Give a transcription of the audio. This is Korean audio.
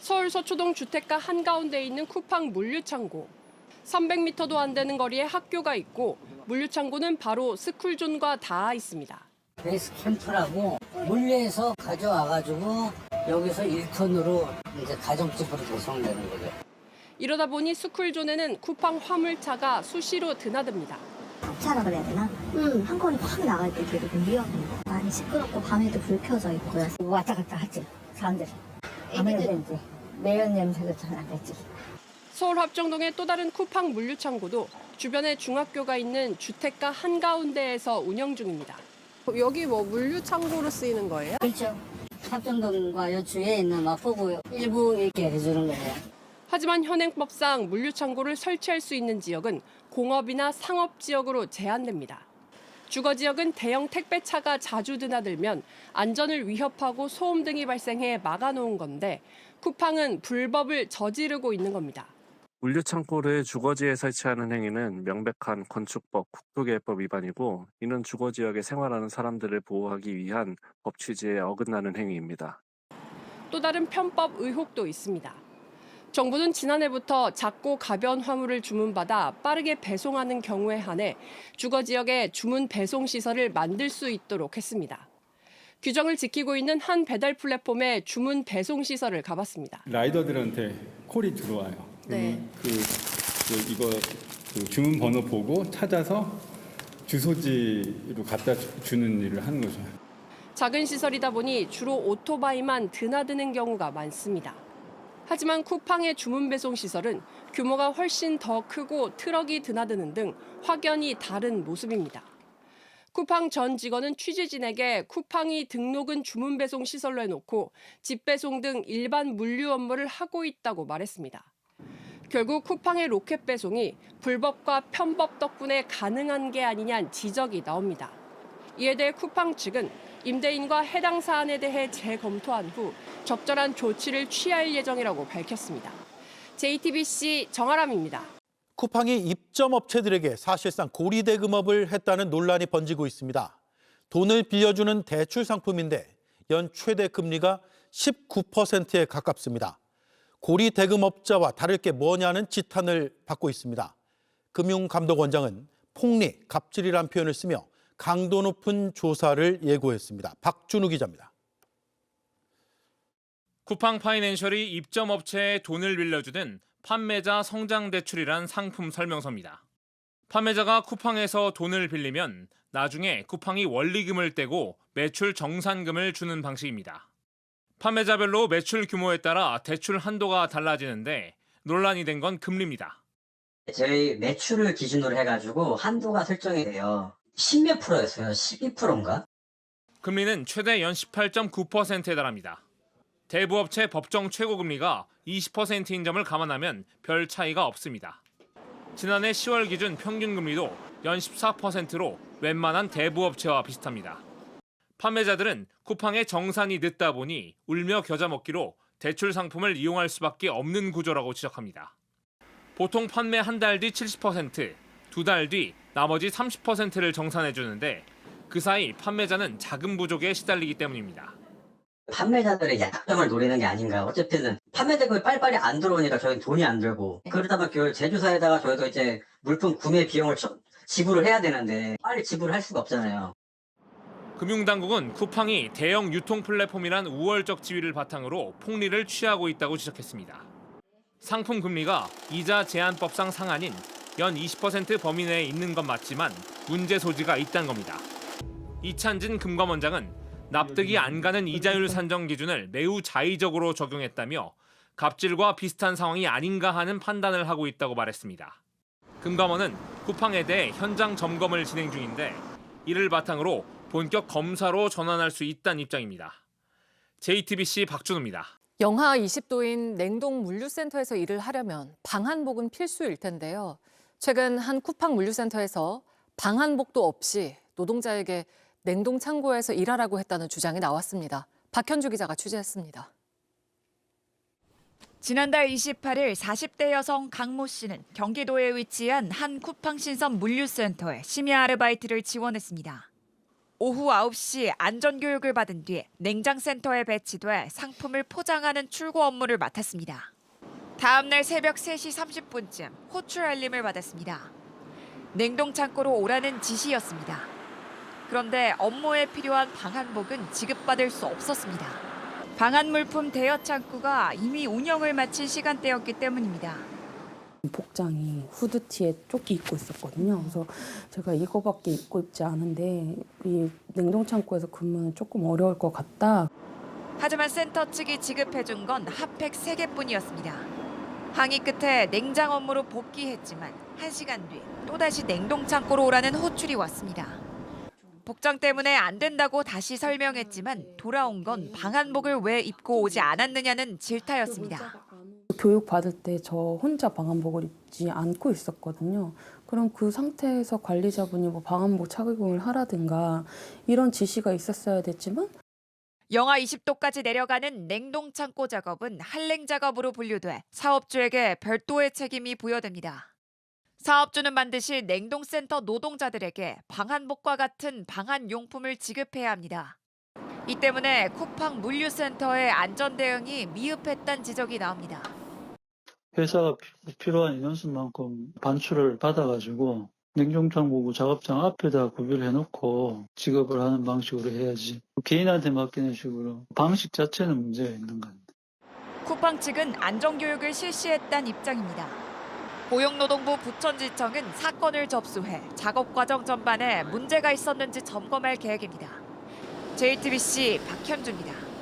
서울 서초동 주택가 한가운데에 있는 쿠팡 물류창고. 300m도 안 되는 거리에 학교가 있고 물류창고는 바로 스쿨존과 닿아 있습니다. 베이스 캠프라고 물류에서 가져와가지고 여기서 1톤으로 이제 가정집으로 배송되는 거죠. 이러다 보니 스쿨존에는 쿠팡 화물차가 수시로 드나듭니다. 차라 그래야 되나? 한 걸음 확 나갈 때 되게 좀 위험해요. 많이 시끄럽고 밤에도 불 켜져 있고요. 왔다 갔다 하지, 사람들이. 아무래도 이제 매연 냄새가 잘 나겠지. 서울 합정동의 또 다른 쿠팡 물류창고도 주변에 중학교가 있는 주택가 한가운데에서 운영 중입니다. 여기 뭐 물류창고로 쓰이는 거예요? 그렇죠. 합정동과 요 주위에 있는 마포구 일부 이렇게 해주는 거예요. 하지만 현행법상 물류창고를 설치할 수 있는 지역은 공업이나 상업지역으로 제한됩니다. 주거지역은 대형 택배차가 자주 드나들면 안전을 위협하고 소음 등이 발생해 막아놓은 건데 쿠팡은 불법을 저지르고 있는 겁니다. 물류창고를 주거지에 설치하는 행위는 명백한 건축법, 국토계획법 위반이고 이는 주거지역에 생활하는 사람들을 보호하기 위한 법 취지에 어긋나는 행위입니다. 또 다른 편법 의혹도 있습니다. 정부는 지난해부터 작고 가벼운 화물을 주문받아 빠르게 배송하는 경우에 한해 주거지역에 주문 배송 시설을 만들 수 있도록 했습니다. 규정을 지키고 있는 한 배달 플랫폼의 주문 배송 시설을 가봤습니다. 라이더들한테 콜이 들어와요. 네. 이거 주문 번호 보고 찾아서 주소지로 갖다 주는 일을 하는 거죠. 작은 시설이다 보니 주로 오토바이만 드나드는 경우가 많습니다. 하지만 쿠팡의 주문 배송 시설은 규모가 훨씬 더 크고 트럭이 드나드는 등 확연히 다른 모습입니다. 쿠팡 전 직원은 취재진에게 쿠팡이 등록은 주문 배송 시설로 해놓고 집배송 등 일반 물류 업무를 하고 있다고 말했습니다. 결국 쿠팡의 로켓 배송이 불법과 편법 덕분에 가능한 게 아니냐는 지적이 나옵니다. 이에 대해 쿠팡 측은 임대인과 해당 사안에 대해 재검토한 후 적절한 조치를 취할 예정이라고 밝혔습니다. JTBC 정아람입니다. 쿠팡이 입점업체들에게 사실상 고리대금업을 했다는 논란이 번지고 있습니다. 돈을 빌려주는 대출 상품인데 연 최대 금리가 19%에 가깝습니다. 고리대금업자와 다를 게 뭐냐는 지탄을 받고 있습니다. 금융감독원장은 폭리, 갑질이란 표현을 쓰며 강도 높은 조사를 예고했습니다. 박준우 기자입니다. 쿠팡 파이낸셜이 입점업체에 돈을 빌려주는 판매자 성장대출이란 상품 설명서입니다. 판매자가 쿠팡에서 돈을 빌리면 나중에 쿠팡이 원리금을 떼고 매출 정산금을 주는 방식입니다. 판매자별로 매출 규모에 따라 대출 한도가 달라지는데 논란이 된 건 금리입니다. 저희 매출을 기준으로 해가지고 한도가 설정이 돼요. 10몇 프로였어요. 12%인가? 금리는 최대 연 18.9%에 달합니다. 대부업체 법정 최고금리가 20%인 점을 감안하면 별 차이가 없습니다. 지난해 10월 기준 평균금리도 연 14%로 웬만한 대부업체와 비슷합니다. 판매자들은 쿠팡의 정산이 늦다 보니 울며 겨자 먹기로 대출 상품을 이용할 수밖에 없는 구조라고 지적합니다. 보통 판매 한 달 뒤 70%, 두 달 뒤 나머지 30%를 정산해 주는데 그 사이 판매자는 자금 부족에 시달리기 때문입니다. 판매자들의 약점을 노리는 게 아닌가. 어쨌든 판매대금이 빨리빨리 안 들어오니까 저희는 돈이 안 들고 그러다 보면 그 제조사에다가 저희도 이제 물품 구매 비용을 지불을 해야 되는데 빨리 지불할 수가 없잖아요. 금융당국은 쿠팡이 대형 유통 플랫폼이란 우월적 지위를 바탕으로 폭리를 취하고 있다고 지적했습니다. 상품 금리가 이자 제한법상 상한인 연 20% 범위 내에 있는 건 맞지만 문제 소지가 있다는 겁니다. 이찬진 금감원장은 납득이 안 가는 이자율 산정 기준을 매우 자의적으로 적용했다며 갑질과 비슷한 상황이 아닌가 하는 판단을 하고 있다고 말했습니다. 금감원은 쿠팡에 대해 현장 점검을 진행 중인데 이를 바탕으로 본격 검사로 전환할 수 있다는 입장입니다. JTBC 박준우입니다. 영하 20도인 냉동 물류센터에서 일을 하려면 방한복은 필수일 텐데요. 최근 한 쿠팡 물류센터에서 방한복도 없이 노동자에게 냉동 창고에서 일하라고 했다는 주장이 나왔습니다. 박현주 기자가 취재했습니다. 지난달 28일 40대 여성 강모 씨는 경기도에 위치한 한 쿠팡 신선 물류센터에 심야 아르바이트를 지원했습니다. 오후 9시 안전교육을 받은 뒤 냉장센터에 배치돼 상품을 포장하는 출고 업무를 맡았습니다. 다음 날 새벽 3시 30분쯤 호출 알림을 받았습니다. 냉동창고로 오라는 지시였습니다. 그런데 업무에 필요한 방한복은 지급받을 수 없었습니다. 방한물품 대여 창구가 이미 운영을 마친 시간대였기 때문입니다. 복장이 후드티에 조끼 입고 있었거든요. 그래서 제가 이거밖에 입고 있지 않은데 이 냉동창고에서 근무는 조금 어려울 것 같다. 하지만 센터 측이 지급해준 건 핫팩 3개뿐이었습니다. 항의 끝에 냉장 업무로 복귀했지만 1시간 뒤 또다시 냉동창고로 오라는 호출이 왔습니다. 복장 때문에 안 된다고 다시 설명했지만 돌아온 건 방한복을 왜 입고 오지 않았느냐는 질타였습니다. 교육 받을 때 저 혼자 방한복을 입지 않고 있었거든요. 그럼 그 상태에서 관리자분이 뭐 방한복 착용을 하라든가 이런 지시가 있었어야 됐지만 영하 20도까지 내려가는 냉동창고 작업은 한랭 작업으로 분류돼 사업주에게 별도의 책임이 부여됩니다. 사업주는 반드시 냉동센터 노동자들에게 방한복과 같은 방한용품을 지급해야 합니다. 이 때문에 쿠팡 물류센터의 안전 대응이 미흡했다는 지적이 나옵니다. 회사가 필요한 인원수만큼 반출을 받아가지고 냉동창고 작업장 앞에다 구비를 해놓고 직업을 하는 방식으로 해야지 개인한테 맡기는 식으로 방식 자체는 문제가 있는 것 같아요. 쿠팡 측은 안전교육을 실시했다는 입장입니다. 고용노동부 부천지청은 사건을 접수해 작업 과정 전반에 문제가 있었는지 점검할 계획입니다. JTBC 박현주입니다.